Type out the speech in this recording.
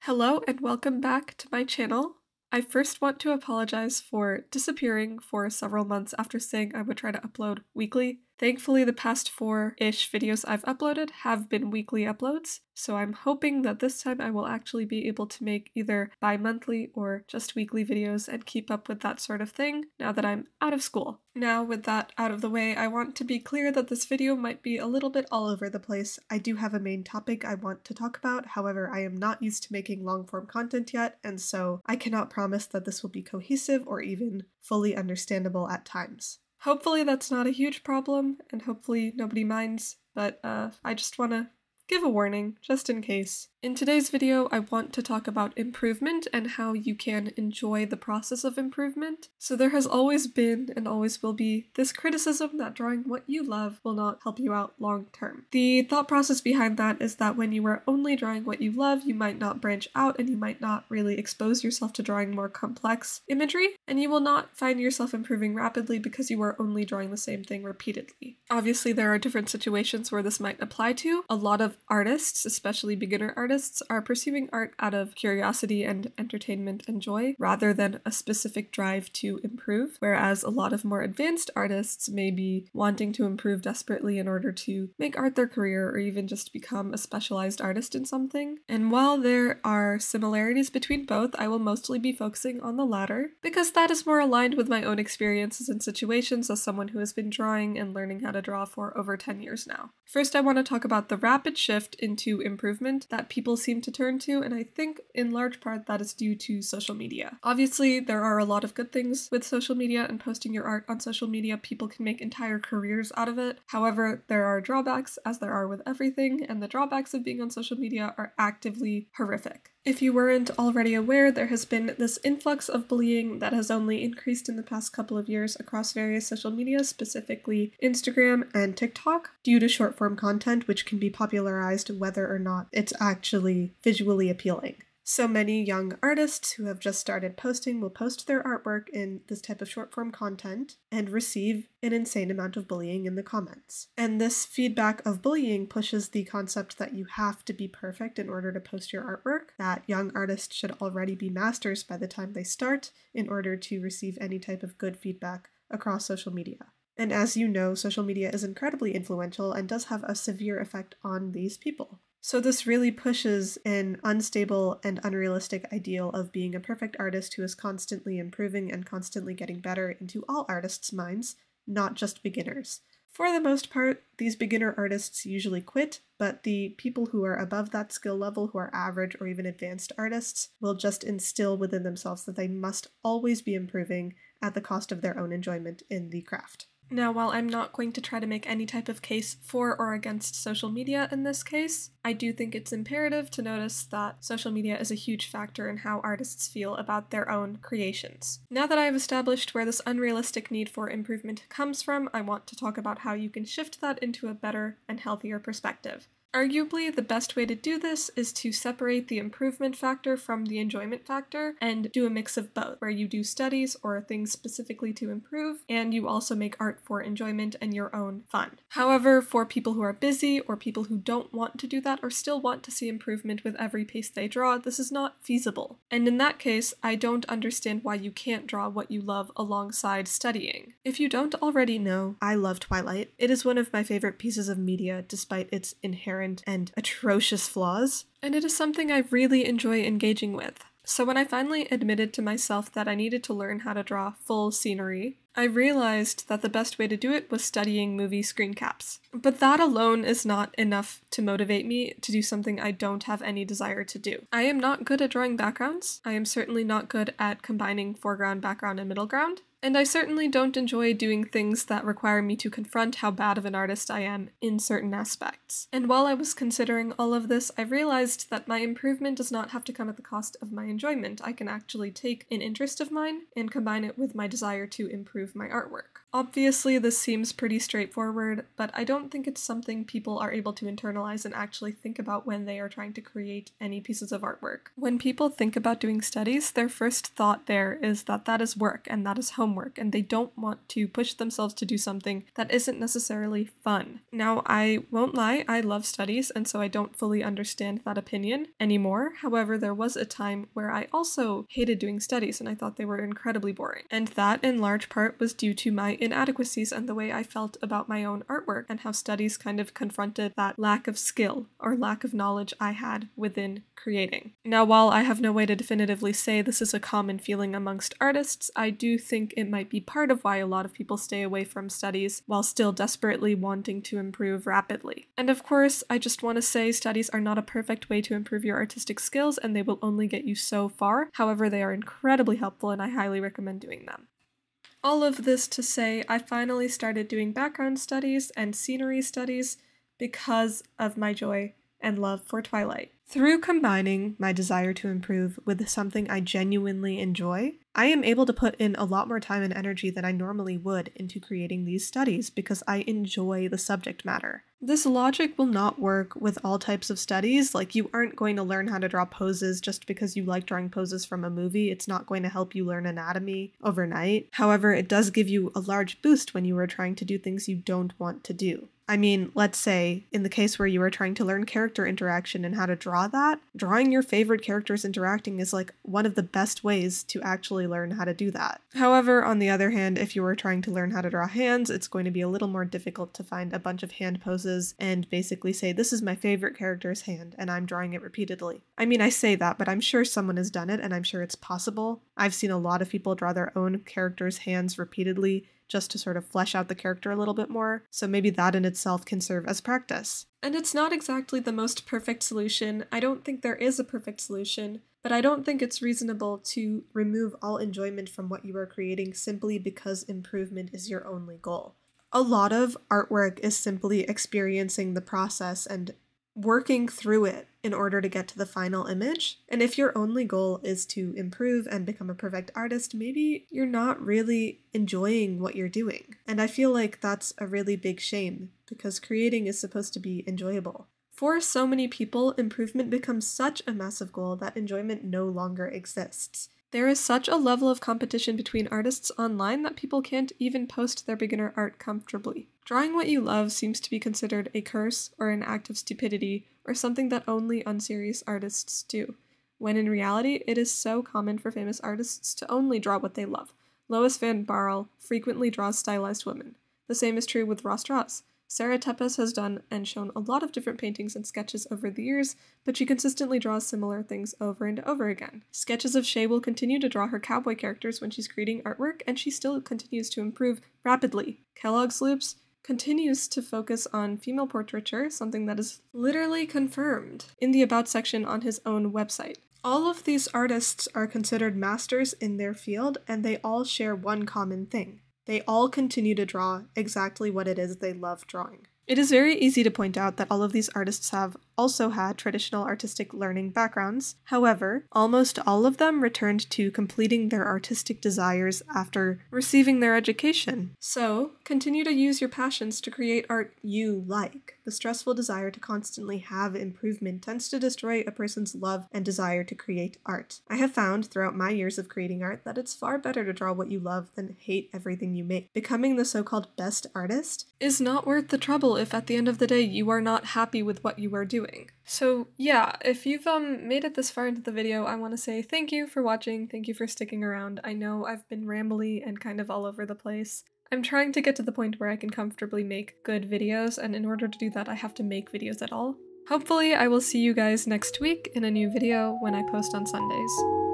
Hello and welcome back to my channel. I first want to apologize for disappearing for several months after saying I would try to upload weekly. Thankfully, the past 4-ish videos I've uploaded have been weekly uploads, so I'm hoping that this time I will actually be able to make either bi-monthly or just weekly videos and keep up with that sort of thing now that I'm out of school. Now, with that out of the way, I want to be clear that this video might be a little bit all over the place. I do have a main topic I want to talk about, however, I am not used to making long-form content yet, and so I cannot promise that this will be cohesive or even fully understandable at times. Hopefully that's not a huge problem, and hopefully nobody minds, but I just want to give a warning, just in case. In today's video, I want to talk about improvement and how you can enjoy the process of improvement. So there has always been, and always will be, this criticism that drawing what you love will not help you out long term. The thought process behind that is that when you are only drawing what you love, you might not branch out and you might not really expose yourself to drawing more complex imagery, and you will not find yourself improving rapidly because you are only drawing the same thing repeatedly. Obviously, there are different situations where this might apply to. A lot of artists, especially beginner artists, are pursuing art out of curiosity and entertainment and joy rather than a specific drive to improve, whereas a lot of more advanced artists may be wanting to improve desperately in order to make art their career or even just become a specialized artist in something. And while there are similarities between both, I will mostly be focusing on the latter because that is more aligned with my own experiences and situations as someone who has been drawing and learning how to draw for over 10 years now. First, I want to talk about the rapid shift into improvement that people seem to turn to, and I think in large part that is due to social media. Obviously, there are a lot of good things with social media and posting your art on social media. People can make entire careers out of it. However, there are drawbacks, as there are with everything, and the drawbacks of being on social media are actively horrific. If you weren't already aware, there has been this influx of bullying that has only increased in the past couple of years across various social media, specifically Instagram and TikTok, due to short-form content which can be popularized whether or not it's actually visually appealing. So many young artists who have just started posting will post their artwork in this type of short-form content and receive an insane amount of bullying in the comments. And this feedback of bullying pushes the concept that you have to be perfect in order to post your artwork, that young artists should already be masters by the time they start in order to receive any type of good feedback across social media. And as you know, social media is incredibly influential and does have a severe effect on these people. So this really pushes an unstable and unrealistic ideal of being a perfect artist who is constantly improving and constantly getting better into all artists' minds, not just beginners. For the most part, these beginner artists usually quit, but the people who are above that skill level, who are average or even advanced artists, will just instill within themselves that they must always be improving at the cost of their own enjoyment in the craft. Now, while I'm not going to try to make any type of case for or against social media in this case, I do think it's imperative to notice that social media is a huge factor in how artists feel about their own creations. Now that I've established where this unrealistic need for improvement comes from, I want to talk about how you can shift that into a better and healthier perspective. Arguably, the best way to do this is to separate the improvement factor from the enjoyment factor and do a mix of both, where you do studies or things specifically to improve, and you also make art for enjoyment and your own fun. However, for people who are busy or people who don't want to do that or still want to see improvement with every piece they draw, this is not feasible. And in that case, I don't understand why you can't draw what you love alongside studying. If you don't already know, I love Twilight. It is one of my favorite pieces of media despite its inherent and atrocious flaws, and it is something I really enjoy engaging with. So when I finally admitted to myself that I needed to learn how to draw full scenery, I realized that the best way to do it was studying movie screen caps. But that alone is not enough to motivate me to do something I don't have any desire to do. I am not good at drawing backgrounds. I am certainly not good at combining foreground, background, and middle ground. And I certainly don't enjoy doing things that require me to confront how bad of an artist I am in certain aspects. And while I was considering all of this, I realized that my improvement does not have to come at the cost of my enjoyment. I can actually take an interest of mine and combine it with my desire to improve my artwork. Obviously, this seems pretty straightforward, but I don't think it's something people are able to internalize and actually think about when they are trying to create any pieces of artwork. When people think about doing studies, their first thought there is that that is work and that is homework, and they don't want to push themselves to do something that isn't necessarily fun. Now, I won't lie, I love studies, and so I don't fully understand that opinion anymore. However, there was a time where I also hated doing studies and I thought they were incredibly boring. And that, in large part, was due to my inadequacies and the way I felt about my own artwork and how studies kind of confronted that lack of skill or lack of knowledge I had within creating. Now, while I have no way to definitively say this is a common feeling amongst artists, I do think it might be part of why a lot of people stay away from studies while still desperately wanting to improve rapidly. And of course, I just want to say studies are not a perfect way to improve your artistic skills, and they will only get you so far. However, they are incredibly helpful and I highly recommend doing them. All of this to say, I finally started doing background studies and scenery studies because of my joy and love for Twilight. Through combining my desire to improve with something I genuinely enjoy, I am able to put in a lot more time and energy than I normally would into creating these studies because I enjoy the subject matter. This logic will not work with all types of studies. Like, you aren't going to learn how to draw poses just because you like drawing poses from a movie. It's not going to help you learn anatomy overnight. However, it does give you a large boost when you are trying to do things you don't want to do. I mean, let's say, in the case where you are trying to learn character interaction and how to draw that, drawing your favorite characters interacting is like one of the best ways to actually learn how to do that. However, on the other hand, if you are trying to learn how to draw hands, it's going to be a little more difficult to find a bunch of hand poses and basically say, this is my favorite character's hand, and I'm drawing it repeatedly. I mean, I say that, but I'm sure someone has done it, and I'm sure it's possible. I've seen a lot of people draw their own character's hands repeatedly, just to sort of flesh out the character a little bit more, so maybe that in itself can serve as practice. And it's not exactly the most perfect solution. I don't think there is a perfect solution, but I don't think it's reasonable to remove all enjoyment from what you are creating simply because improvement is your only goal. A lot of artwork is simply experiencing the process and working through it in order to get to the final image. And if your only goal is to improve and become a perfect artist, maybe you're not really enjoying what you're doing. And I feel like that's a really big shame because creating is supposed to be enjoyable. For so many people, improvement becomes such a massive goal that enjoyment no longer exists. There is such a level of competition between artists online that people can't even post their beginner art comfortably. Drawing what you love seems to be considered a curse or an act of stupidity or something that only unserious artists do, when in reality it is so common for famous artists to only draw what they love. Lois Van Barl frequently draws stylized women. The same is true with Ross Draws. Sarah Tepes has done and shown a lot of different paintings and sketches over the years, but she consistently draws similar things over and over again. Sketches of Shay will continue to draw her cowboy characters when she's creating artwork, and she still continues to improve rapidly. Kellogg's Loops continues to focus on female portraiture, something that is literally confirmed in the About section on his own website. All of these artists are considered masters in their field, and they all share one common thing. They all continue to draw exactly what it is they love drawing. It is very easy to point out that all of these artists have also had traditional artistic learning backgrounds. However, almost all of them returned to completing their artistic desires after receiving their education. So, continue to use your passions to create art you like. The stressful desire to constantly have improvement tends to destroy a person's love and desire to create art. I have found throughout my years of creating art that it's far better to draw what you love than hate everything you make. Becoming the so-called best artist is not worth the trouble if at the end of the day you are not happy with what you are doing. So yeah, if you've made it this far into the video, I want to say thank you for watching, thank you for sticking around. I know I've been rambly and kind of all over the place. I'm trying to get to the point where I can comfortably make good videos, and in order to do that I have to make videos at all. Hopefully I will see you guys next week in a new video when I post on Sundays.